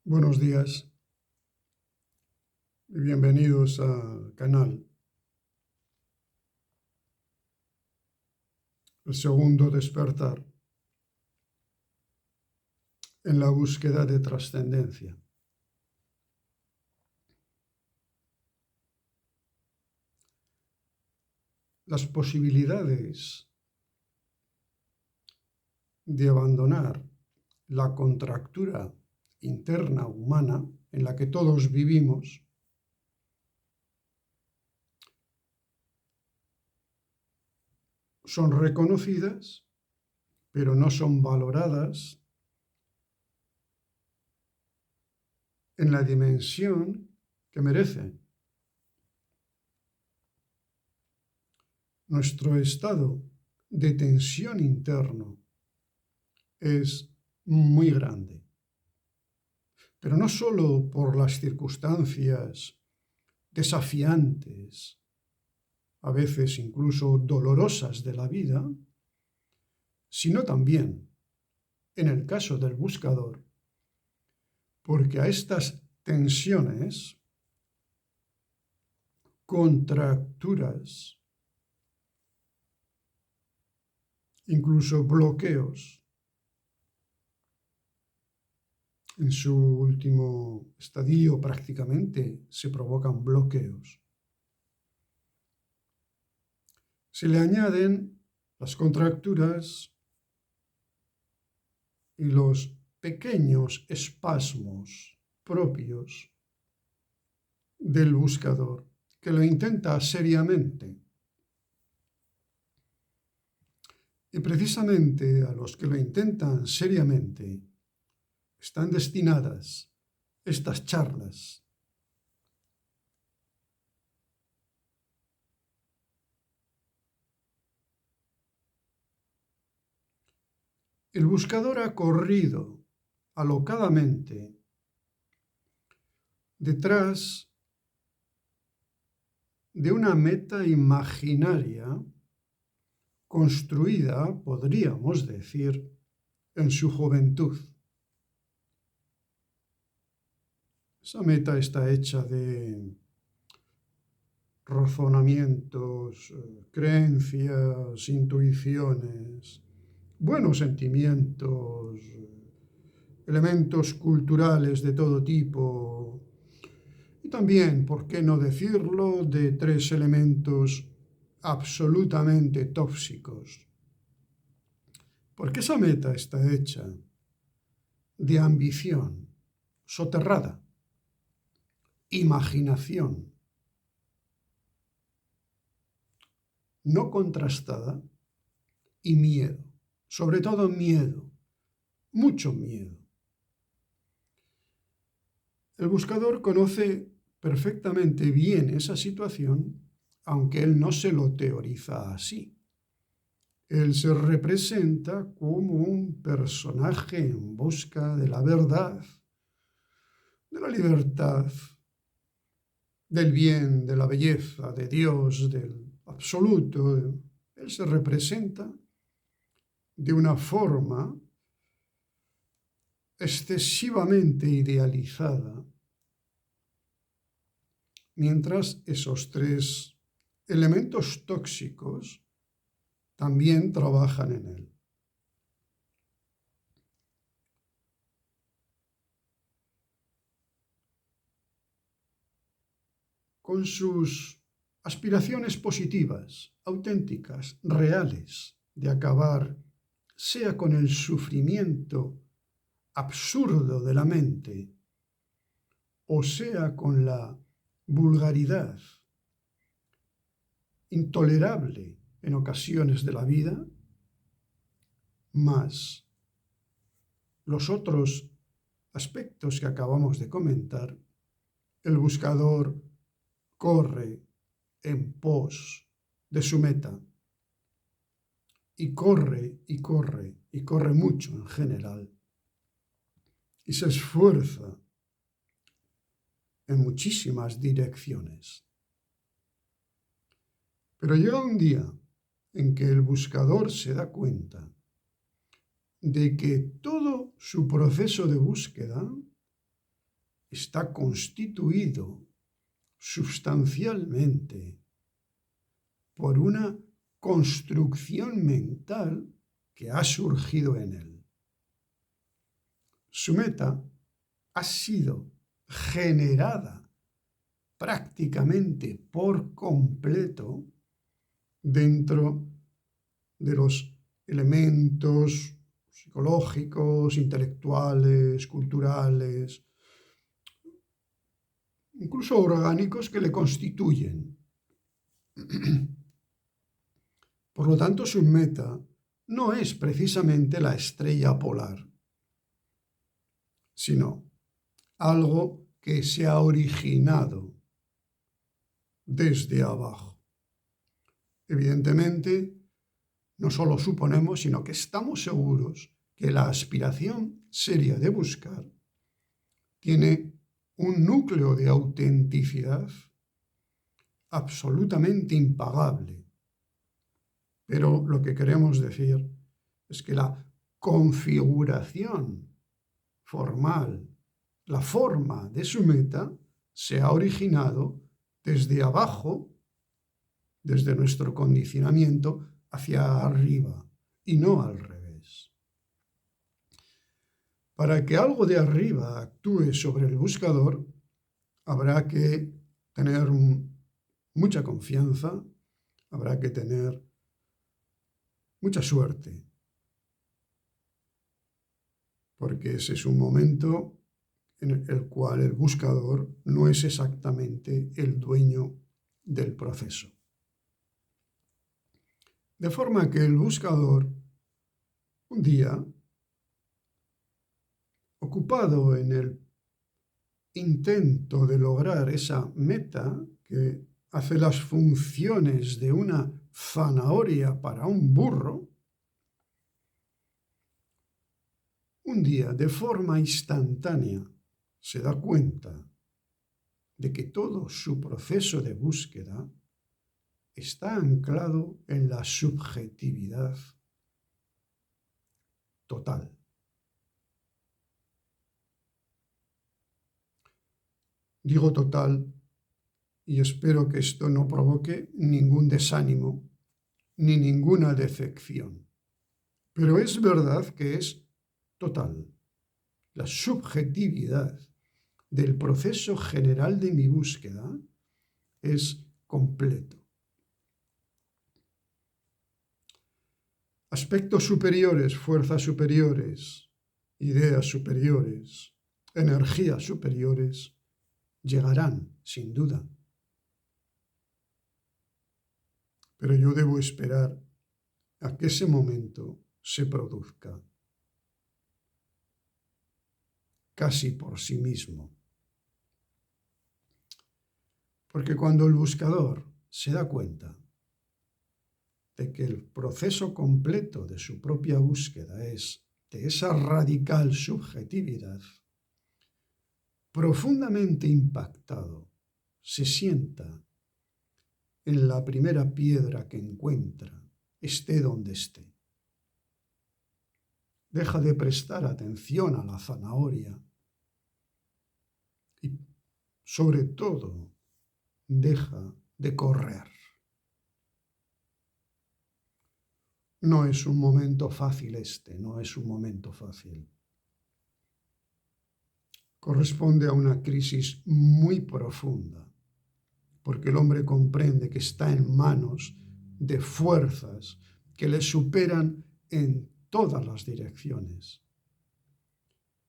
Buenos días y bienvenidos al canal. El segundo despertar en la búsqueda de trascendencia. Las posibilidades de abandonar la contractura interna humana en la que todos vivimos son reconocidas, pero no son valoradas en la dimensión que merecen. Nuestro estado de tensión interno es muy grande, pero no solo por las circunstancias desafiantes, a veces incluso dolorosas de la vida, sino también, en el caso del buscador, porque a estas tensiones, contracturas, incluso bloqueos, en su último estadio prácticamente se provocan bloqueos. Se le añaden las contracturas y los pequeños espasmos propios del buscador, que lo intenta seriamente. Y precisamente a los que lo intentan seriamente están destinadas estas charlas. El buscador ha corrido alocadamente detrás de una meta imaginaria construida, podríamos decir, en su juventud. Esa meta está hecha de razonamientos, creencias, intuiciones, buenos sentimientos, elementos culturales de todo tipo, y también, ¿por qué no decirlo?, de 3 elementos absolutamente tóxicos. Porque esa meta está hecha de ambición soterrada, imaginación no contrastada y miedo, sobre todo miedo, mucho miedo. El buscador conoce perfectamente bien esa situación, aunque él no se lo teoriza así. Él se representa como un personaje en busca de la verdad, de la libertad, del bien, de la belleza, de Dios, del absoluto. Él se representa de una forma excesivamente idealizada, mientras esos 3 elementos tóxicos también trabajan en él. Con sus aspiraciones positivas, auténticas, reales, de acabar, sea con el sufrimiento absurdo de la mente, o sea con la vulgaridad intolerable en ocasiones de la vida, más los otros aspectos que acabamos de comentar, el buscador corre en pos de su meta y corre y corre y corre mucho en general y se esfuerza en muchísimas direcciones. Pero llega un día en que el buscador se da cuenta de que todo su proceso de búsqueda está constituido sustancialmente por una construcción mental que ha surgido en él. Su meta ha sido generada prácticamente por completo dentro de los elementos psicológicos, intelectuales, culturales, incluso orgánicos que le constituyen. Por lo tanto, su meta no es precisamente la estrella polar, sino algo que se ha originado desde abajo. Evidentemente, no solo suponemos, sino que estamos seguros que la aspiración seria de buscar tiene un núcleo de autenticidad absolutamente impagable. Pero lo que queremos decir es que la configuración formal, la forma de su meta, se ha originado desde abajo, desde nuestro condicionamiento, hacia arriba, y no al revés. Para que algo de arriba actúe sobre el buscador, habrá que tener mucha confianza, habrá que tener mucha suerte, porque ese es un momento en el cual el buscador no es exactamente el dueño del proceso. De forma que el buscador, un día, ocupado en el intento de lograr esa meta que hace las funciones de una zanahoria para un burro, un día, de forma instantánea, se da cuenta de que todo su proceso de búsqueda está anclado en la subjetividad total. Digo total y espero que esto no provoque ningún desánimo ni ninguna decepción. Pero es verdad que es total. La subjetividad del proceso general de mi búsqueda es completo. Aspectos superiores, fuerzas superiores, ideas superiores, energías superiores, llegarán, sin duda. Pero yo debo esperar a que ese momento se produzca casi por sí mismo. Porque cuando el buscador se da cuenta de que el proceso completo de su propia búsqueda es de esa radical subjetividad, profundamente impactado, se sienta en la primera piedra que encuentra, esté donde esté. Deja de prestar atención a la zanahoria y, sobre todo, deja de correr. No es un momento fácil no es un momento fácil. Corresponde a una crisis muy profunda, porque el hombre comprende que está en manos de fuerzas que le superan en todas las direcciones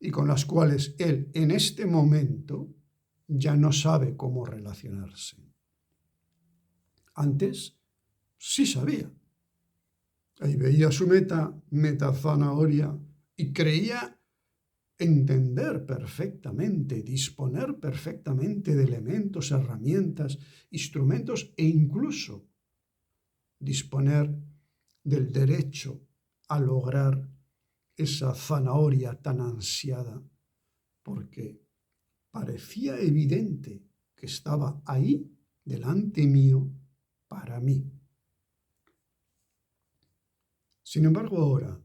y con las cuales él en este momento ya no sabe cómo relacionarse. Antes sí sabía. Ahí veía su meta zanahoria, y creía entender perfectamente, disponer perfectamente de elementos, herramientas, instrumentos e incluso disponer del derecho a lograr esa zanahoria tan ansiada, porque parecía evidente que estaba ahí, delante mío, para mí. Sin embargo, ahora,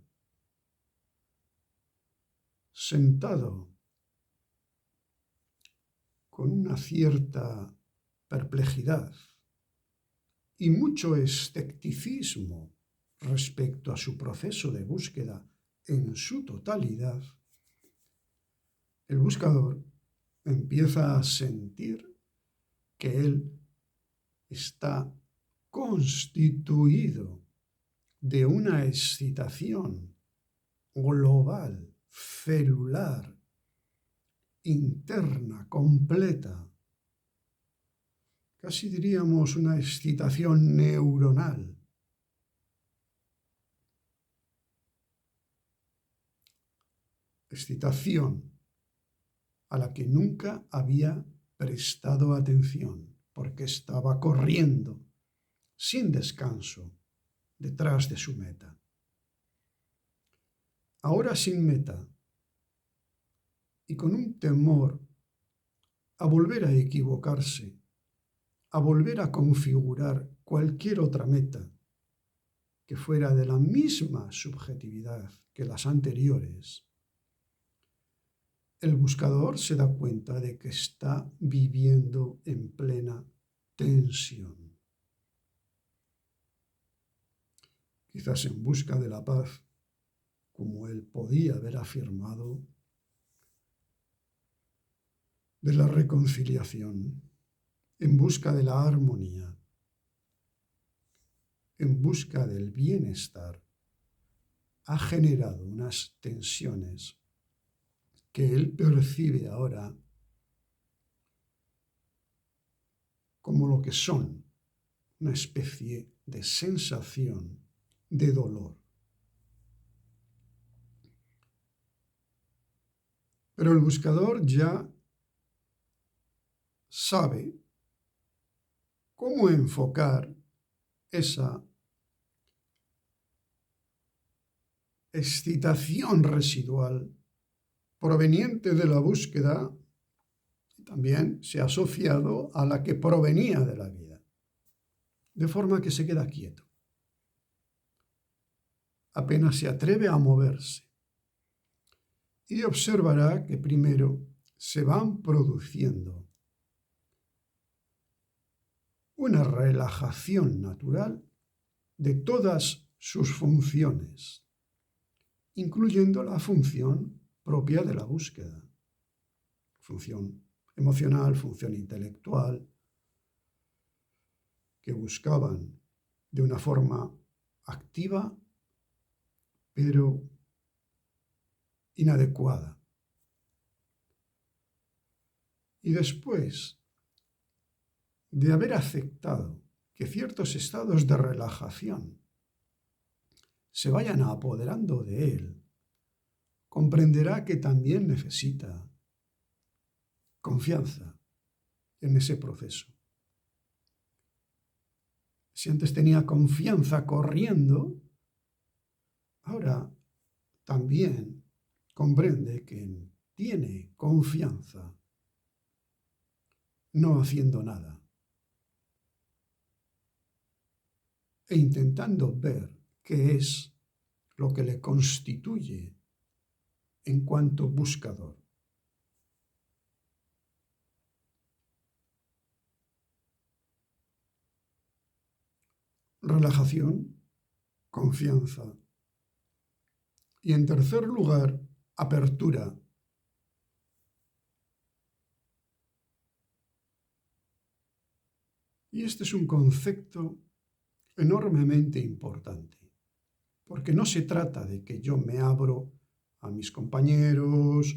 sentado con una cierta perplejidad y mucho escepticismo respecto a su proceso de búsqueda en su totalidad, el buscador empieza a sentir que él está constituido de una excitación global, celular, interna, completa. Casi diríamos una excitación neuronal. Excitación a la que nunca había prestado atención, porque estaba corriendo sin descanso detrás de su meta. Ahora sin meta y con un temor a volver a equivocarse, a volver a configurar cualquier otra meta que fuera de la misma subjetividad que las anteriores, el buscador se da cuenta de que está viviendo en plena tensión. Quizás en busca de la paz, como él podía haber afirmado, de la reconciliación, en busca de la armonía, en busca del bienestar, ha generado unas tensiones que él percibe ahora como lo que son, una especie de sensación de dolor. Pero el buscador ya sabe cómo enfocar esa excitación residual proveniente de la búsqueda y también se ha asociado a la que provenía de la vida, de forma que se queda quieto. Apenas se atreve a moverse y observará que primero se van produciendo una relajación natural de todas sus funciones, incluyendo la función propia de la búsqueda, función emocional, función intelectual, que buscaban de una forma activa, pero inadecuada. Y después de haber aceptado que ciertos estados de relajación se vayan apoderando de él, comprenderá que también necesita confianza en ese proceso. Si antes tenía confianza corriendo, ahora también comprende que tiene confianza no haciendo nada e intentando ver qué es lo que le constituye en cuanto buscador. Relajación, confianza. Y en tercer lugar, apertura. Y este es un concepto enormemente importante, porque no se trata de que yo me abro a mis compañeros,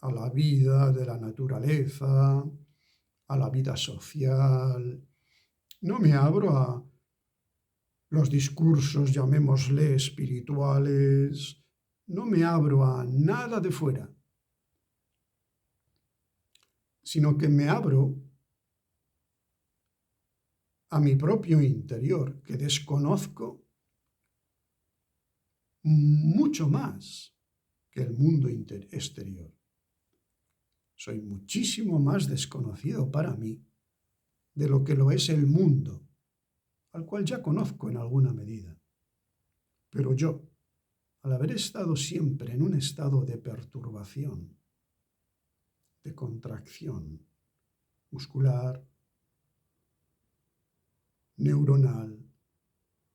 a la vida de la naturaleza, a la vida social. No me abro a los discursos, llamémosle espirituales. No me abro a nada de fuera, sino que me abro a mi propio interior, que desconozco mucho más que el mundo exterior. Soy muchísimo más desconocido para mí de lo que lo es el mundo, al cual ya conozco en alguna medida. Pero yo, al haber estado siempre en un estado de perturbación, de contracción, muscular, neuronal,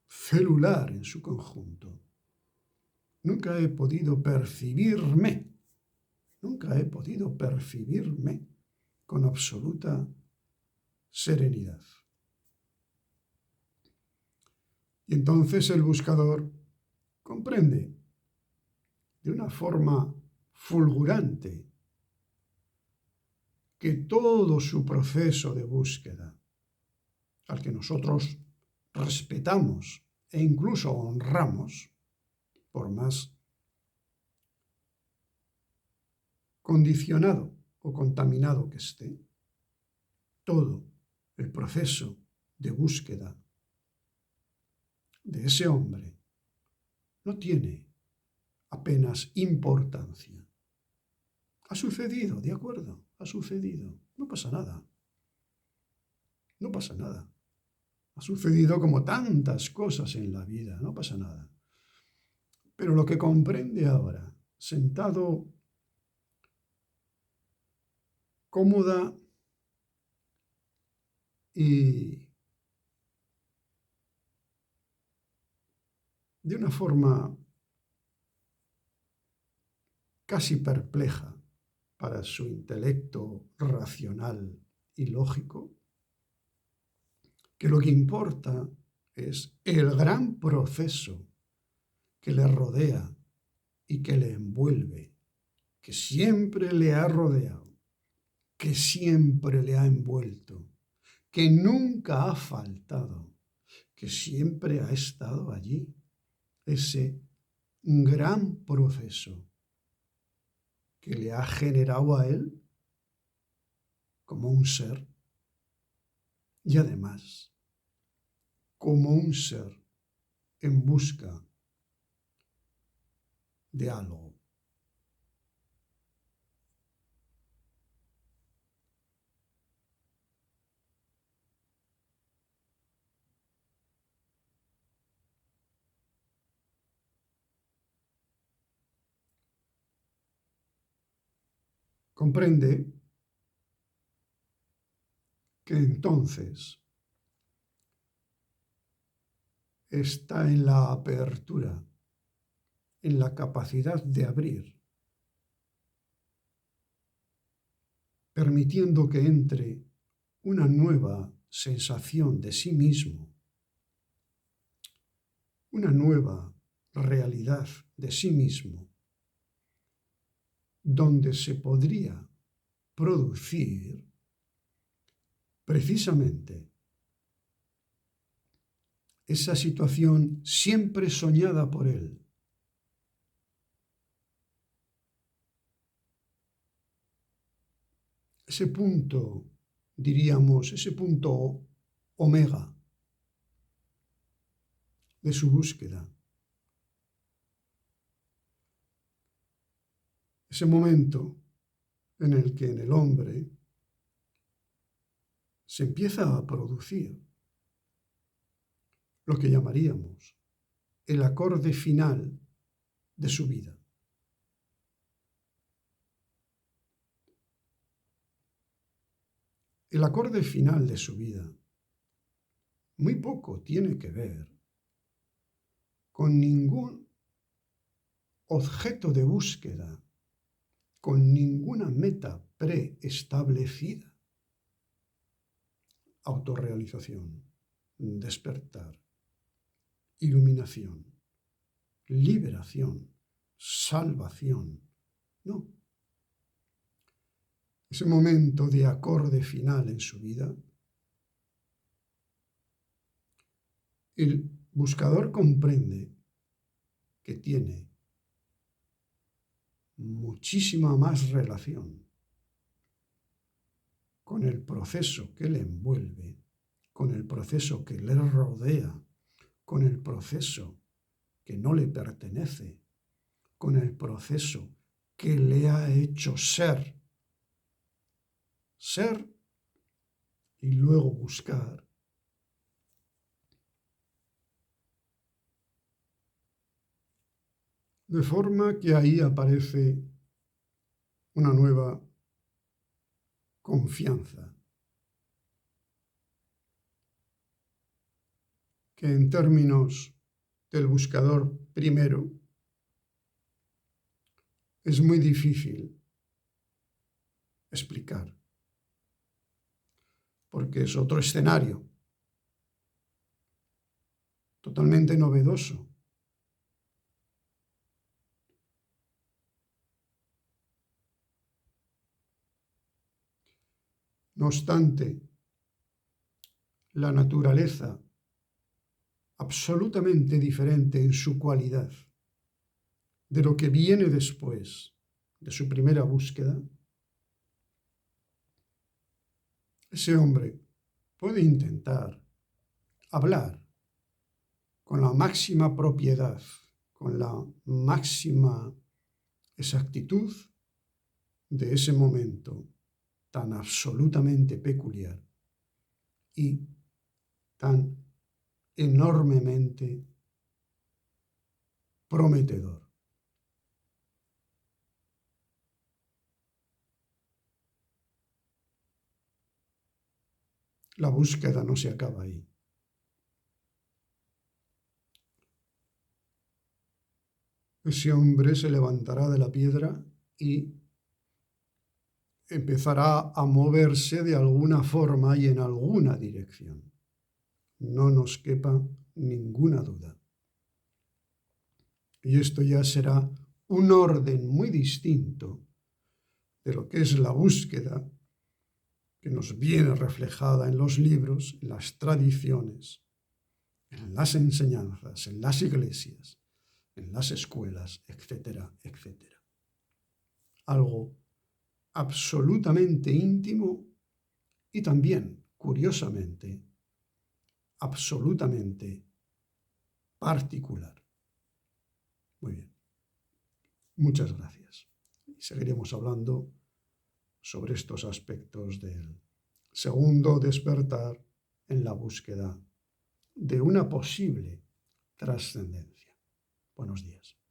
celular en su conjunto. Nunca he podido percibirme con absoluta serenidad. Y entonces el buscador comprende de una forma fulgurante que todo su proceso de búsqueda, al que nosotros respetamos e incluso honramos, por más condicionado o contaminado que esté, todo el proceso de búsqueda de ese hombre no tiene apenas importancia. Ha sucedido, de acuerdo, ha sucedido. No pasa nada. No pasa nada. Ha sucedido como tantas cosas en la vida, no pasa nada. Pero lo que comprende ahora, sentado cómoda y de una forma casi perpleja para su intelecto racional y lógico, que lo que importa es el gran proceso que le rodea y que le envuelve, que siempre le ha rodeado, que siempre le ha envuelto, que nunca ha faltado, que siempre ha estado allí, ese gran proceso que le ha generado a él como un ser y además como un ser en busca de algo. Comprende que entonces está en la apertura, en la capacidad de abrir, permitiendo que entre una nueva sensación de sí mismo, una nueva realidad de sí mismo, donde se podría producir precisamente esa situación siempre soñada por él. Ese punto, diríamos, ese punto omega de su búsqueda. Ese momento en el que en el hombre se empieza a producir lo que llamaríamos el acorde final de su vida. El acorde final de su vida muy poco tiene que ver con ningún objeto de búsqueda, con ninguna meta preestablecida. Autorrealización, despertar, iluminación, liberación, salvación. No. Ese momento de acorde final en su vida, el buscador comprende que tiene muchísima más relación con el proceso que le envuelve, con el proceso que le rodea, con el proceso que no le pertenece, con el proceso que le ha hecho ser y luego buscar. De forma que ahí aparece una nueva confianza que en términos del buscador primero es muy difícil explicar, porque es otro escenario totalmente novedoso. No obstante, la naturaleza, absolutamente diferente en su cualidad de lo que viene después de su primera búsqueda, ese hombre puede intentar hablar con la máxima propiedad, con la máxima exactitud de ese momento tan absolutamente peculiar y tan enormemente prometedor. La búsqueda no se acaba ahí. Ese hombre se levantará de la piedra y empezará a moverse de alguna forma y en alguna dirección. No nos quepa ninguna duda. Y esto ya será un orden muy distinto de lo que es la búsqueda que nos viene reflejada en los libros, en las tradiciones, en las enseñanzas, en las iglesias, en las escuelas, etcétera, etcétera. Algo absolutamente íntimo y también, curiosamente, absolutamente particular. Muy bien. Muchas gracias. Y seguiremos hablando sobre estos aspectos del segundo despertar en la búsqueda de una posible trascendencia. Buenos días.